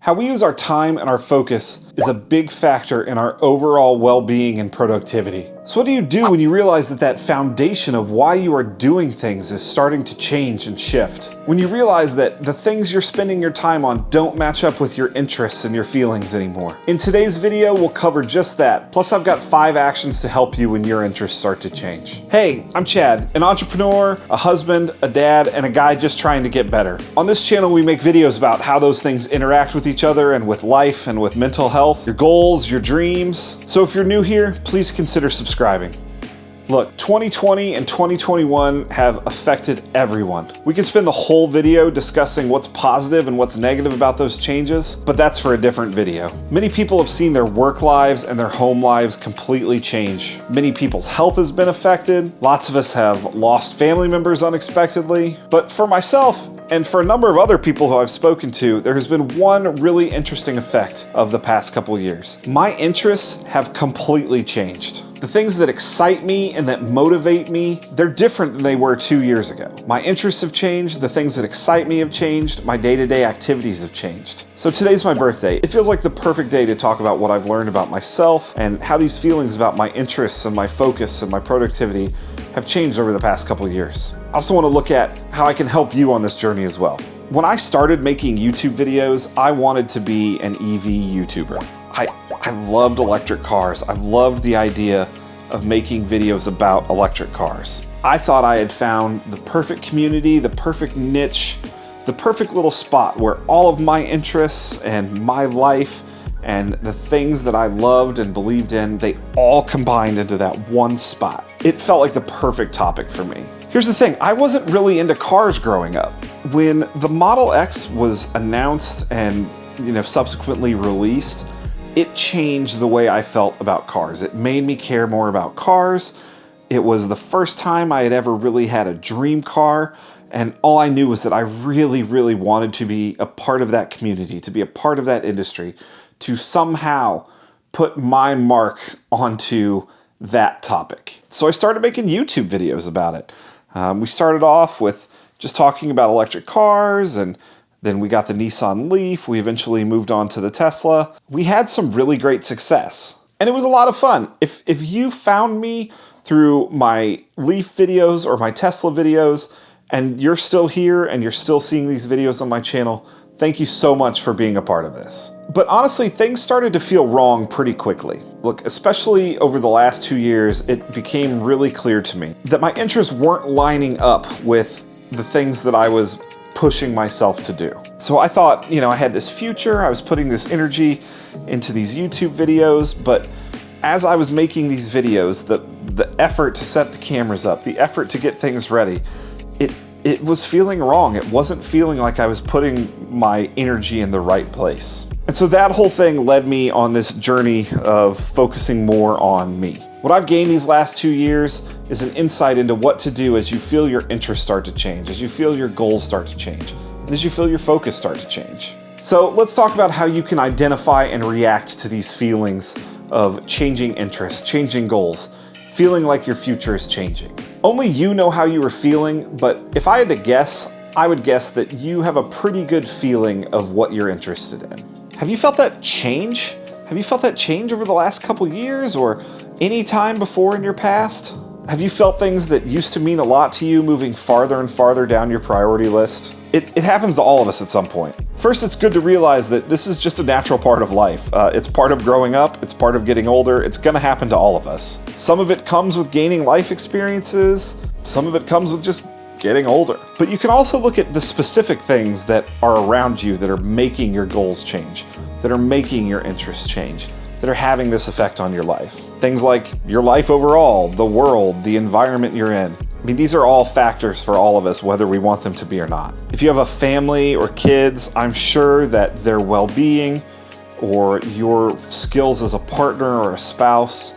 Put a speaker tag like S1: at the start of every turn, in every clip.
S1: How we use our time and our focus is a big factor in our overall well-being and productivity. So what do you do when you realize that that foundation of why you are doing things is starting to change and shift? When you realize that the things you're spending your time on don't match up with your interests and your feelings anymore? In today's video, we'll cover just that. Plus, I've got 5 actions to help you when your interests start to change. Hey, I'm Chad, an entrepreneur, a husband, a dad, and a guy just trying to get better. On this channel, we make videos about how those things interact with each other and with life and with mental health, your goals, your dreams. So if you're new here, please consider subscribing. Look, 2020 and 2021 have affected everyone. We could spend the whole video discussing what's positive and what's negative about those changes, but that's for a different video. Many people have seen their work lives and their home lives completely change. Many people's health has been affected. Lots of us have lost family members unexpectedly. But for myself, and for a number of other people who I've spoken to, there has been one really interesting effect of the past couple years. My interests have completely changed. The things that excite me and that motivate me, they're different than they were 2 years ago. My interests have changed, the things that excite me have changed, my day-to-day activities have changed. So today's my birthday. It feels like the perfect day to talk about what I've learned about myself and how these feelings about my interests and my focus and my productivity have changed over the past couple years. I also want to look at how I can help you on this journey as well. When I started making YouTube videos, I wanted to be an EV YouTuber. I loved electric cars. I loved the idea of making videos about electric cars. I thought I had found the perfect community, the perfect niche, the perfect little spot where all of my interests and my life and the things that I loved and believed in, they all combined into that one spot. It felt like the perfect topic for me. Here's the thing, I wasn't really into cars growing up. When the Model X was announced and subsequently released, it changed the way I felt about cars. It made me care more about cars. It was the first time I had ever really had a dream car, and all I knew was that I really, really wanted to be a part of that community, to be a part of that industry, to somehow put my mark onto that topic. So I started making YouTube videos about it. We started off with just talking about electric cars, and then we got the Nissan Leaf. We eventually moved on to the Tesla. We had some really great success, and it was a lot of fun. If you found me through my Leaf videos or my Tesla videos, and you're still here and you're still seeing these videos on my channel, thank you so much for being a part of this. But honestly, things started to feel wrong pretty quickly. Look, especially over the last 2 years, it became really clear to me that my interests weren't lining up with the things that I was pushing myself to do. So I thought, I had this future, I was putting this energy into these YouTube videos, but as I was making these videos, the effort to set the cameras up, the effort to get things ready, it was feeling wrong. It wasn't feeling like I was putting my energy in the right place. And so that whole thing led me on this journey of focusing more on me. What I've gained these last 2 years is an insight into what to do as you feel your interests start to change, as you feel your goals start to change, and as you feel your focus start to change. So let's talk about how you can identify and react to these feelings of changing interests, changing goals, feeling like your future is changing. Only you know how you are feeling, but if I had to guess, I would guess that you have a pretty good feeling of what you're interested in. Have you felt that change? Have you felt that change over the last couple years or any time before in your past? Have you felt things that used to mean a lot to you moving farther and farther down your priority list? It happens to all of us at some point. First, it's good to realize that this is just a natural part of life. It's part of growing up, it's part of getting older, it's gonna happen to all of us. Some of it comes with gaining life experiences, some of it comes with just getting older. But you can also look at the specific things that are around you that are making your goals change, that are making your interests change, that are having this effect on your life. Things like your life overall, the world, the environment you're in. I mean, these are all factors for all of us, whether we want them to be or not. If you have a family or kids, I'm sure that their well-being or your skills as a partner or a spouse,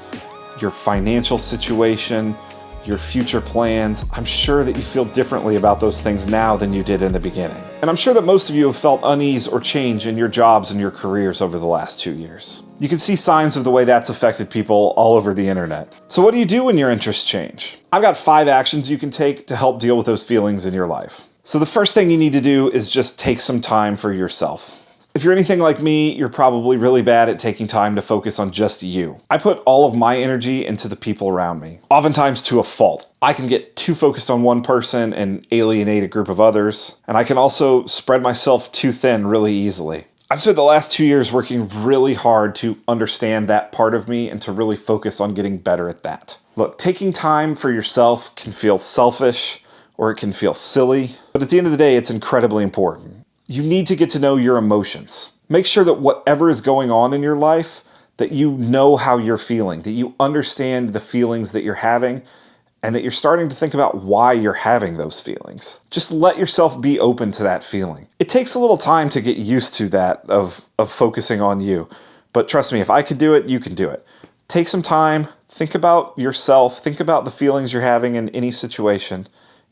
S1: your financial situation, your future plans, I'm sure that you feel differently about those things now than you did in the beginning. And I'm sure that most of you have felt unease or change in your jobs and your careers over the last 2 years. You can see signs of the way that's affected people all over the internet. So what do you do when your interests change? I've got 5 actions you can take to help deal with those feelings in your life. So the first thing you need to do is just take some time for yourself. If you're anything like me, you're probably really bad at taking time to focus on just you. I put all of my energy into the people around me, oftentimes to a fault. I can get too focused on one person and alienate a group of others, and I can also spread myself too thin really easily. I've spent the last 2 years working really hard to understand that part of me and to really focus on getting better at that. Look, taking time for yourself can feel selfish or it can feel silly, but at the end of the day, it's incredibly important. You need to get to know your emotions. Make sure that whatever is going on in your life, that you know how you're feeling, that you understand the feelings that you're having, and that you're starting to think about why you're having those feelings. Just let yourself be open to that feeling. It takes a little time to get used to that of focusing on you, but trust me, if I can do it, you can do it. Take some time, think about yourself, think about the feelings you're having in any situation,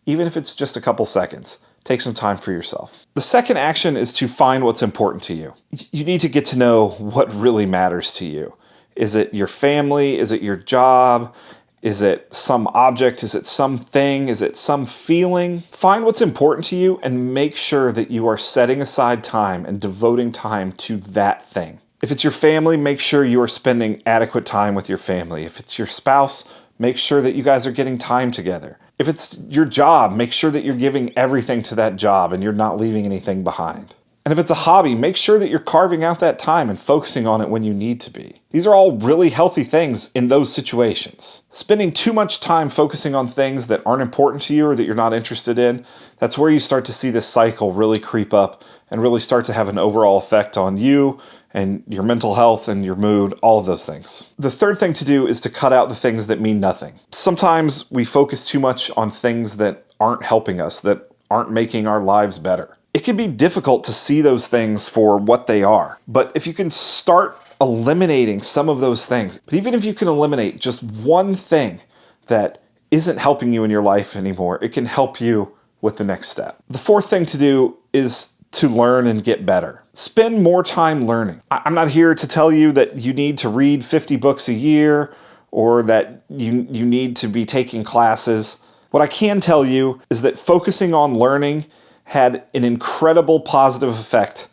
S1: even if it's just a couple seconds. Take some time for yourself. The second action is to find what's important to you. You need to get to know what really matters to you. Is it your family? Is it your job? Is it some object? Is it something? Is it some feeling? Find what's important to you and make sure that you are setting aside time and devoting time to that thing. If it's your family, make sure you are spending adequate time with your family. If it's your spouse, make sure that you guys are getting time together. If it's your job, make sure that you're giving everything to that job and you're not leaving anything behind. And if it's a hobby, make sure that you're carving out that time and focusing on it when you need to be. These are all really healthy things in those situations. Spending too much time focusing on things that aren't important to you or that you're not interested in, that's where you start to see this cycle really creep up and really start to have an overall effect on you and your mental health and your mood, all of those things. The third thing to do is to cut out the things that mean nothing. Sometimes we focus too much on things that aren't helping us, that aren't making our lives better. It can be difficult to see those things for what they are, but if you can start eliminating some of those things, but even if you can eliminate just one thing that isn't helping you in your life anymore, it can help you with the next step. The fourth thing to do is to learn and get better. Spend more time learning. I'm not here to tell you that you need to read 50 books a year or that you need to be taking classes. What I can tell you is that focusing on learning had an incredible positive effect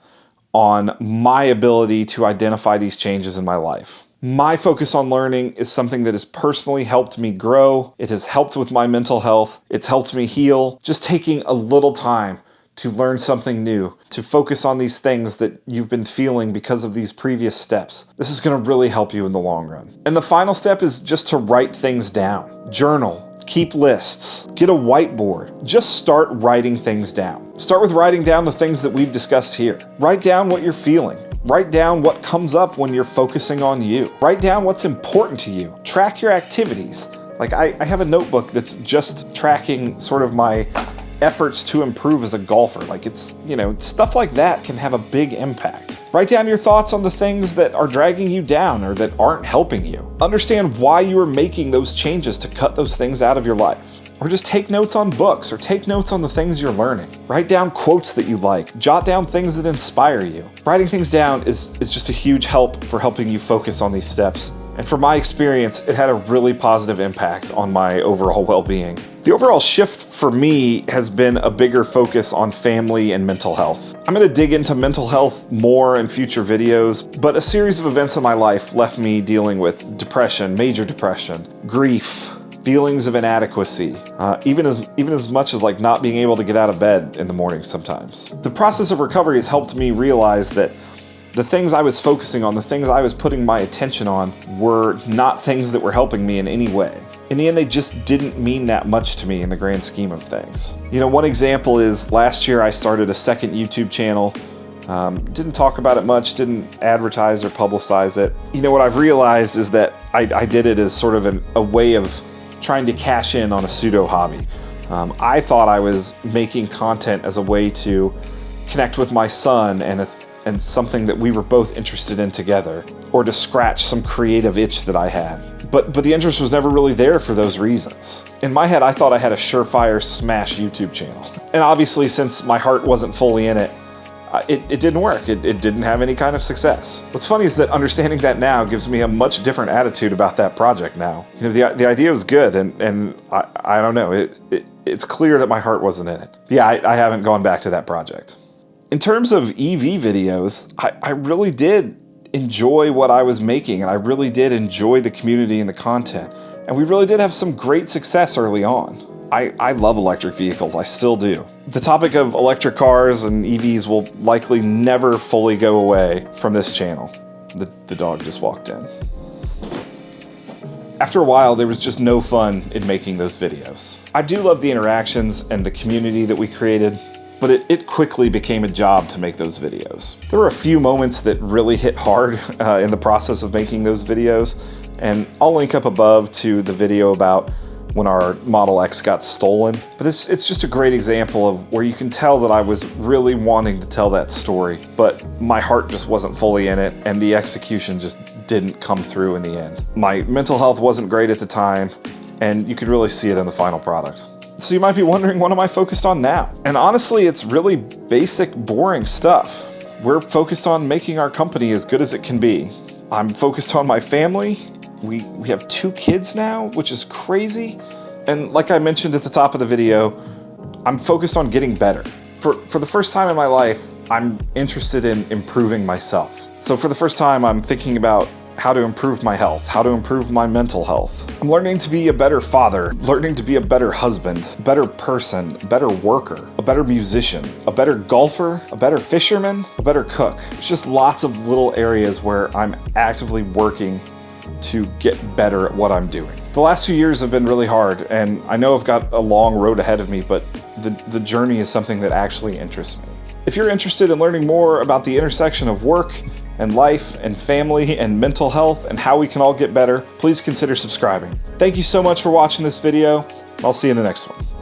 S1: on my ability to identify these changes in my life. My focus on learning is something that has personally helped me grow. It has helped with my mental health. It's helped me heal. Just taking a little time to learn something new, to focus on these things that you've been feeling because of these previous steps. This is going to really help you in the long run. And the final step is just to write things down. Journal. Keep lists. Get a whiteboard. Just start writing things down. Start with writing down the things that we've discussed here. Write down what you're feeling. Write down what comes up when you're focusing on you. Write down what's important to you. Track your activities. Like I have a notebook that's just tracking sort of my efforts to improve as a golfer. Like it's, stuff like that can have a big impact. Write down your thoughts on the things that are dragging you down or that aren't helping you. Understand why you are making those changes to cut those things out of your life. Or just take notes on books or take notes on the things you're learning. Write down quotes that you like. Jot down things that inspire you. Writing things down is just a huge help for helping you focus on these steps. And from my experience, it had a really positive impact on my overall well-being. The overall shift for me has been a bigger focus on family and mental health. I'm going to dig into mental health more in future videos, but a series of events in my life left me dealing with depression, major depression, grief, feelings of inadequacy, even as much as like not being able to get out of bed in the morning sometimes. The process of recovery has helped me realize that the things I was focusing on, the things I was putting my attention on, were not things that were helping me in any way. In the end, they just didn't mean that much to me in the grand scheme of things. One example is last year I started a second YouTube channel. Didn't talk about it much, didn't advertise or publicize it. What I've realized is that I did it as sort of a way of trying to cash in on a pseudo hobby. I thought I was making content as a way to connect with my son and something that we were both interested in together, or to scratch some creative itch that I had. But the interest was never really there for those reasons. In my head, I thought I had a surefire smash YouTube channel. And obviously, since my heart wasn't fully in it, it didn't work. It didn't have any kind of success. What's funny is that understanding that now gives me a much different attitude about that project now. The idea was good, and I don't know, it's clear that my heart wasn't in it. Yeah, I haven't gone back to that project. In terms of EV videos, I really did enjoy what I was making, and I really did enjoy the community and the content. And we really did have some great success early on. I love electric vehicles, I still do. The topic of electric cars and EVs will likely never fully go away from this channel. The dog just walked in. After a while, there was just no fun in making those videos. I do love the interactions and the community that we created, but it quickly became a job to make those videos. There were a few moments that really hit hard in the process of making those videos, and I'll link up above to the video about when our Model X got stolen. But it's just a great example of where you can tell that I was really wanting to tell that story, but my heart just wasn't fully in it, and the execution just didn't come through in the end. My mental health wasn't great at the time, and you could really see it in the final product. So you might be wondering, what am I focused on now? And honestly, it's really basic, boring stuff. We're focused on making our company as good as it can be. I'm focused on my family. We have 2 kids now, which is crazy. And like I mentioned at the top of the video, I'm focused on getting better. For the first time in my life, I'm interested in improving myself. So for the first time, I'm thinking about how to improve my health, how to improve my mental health. I'm learning to be a better father, learning to be a better husband, a better person, a better worker, a better musician, a better golfer, a better fisherman, a better cook. It's just lots of little areas where I'm actively working to get better at what I'm doing. The last few years have been really hard, and I know I've got a long road ahead of me, but the journey is something that actually interests me. If you're interested in learning more about the intersection of work and life and family and mental health and how we can all get better, please consider subscribing. Thank you so much for watching this video. I'll see you in the next one.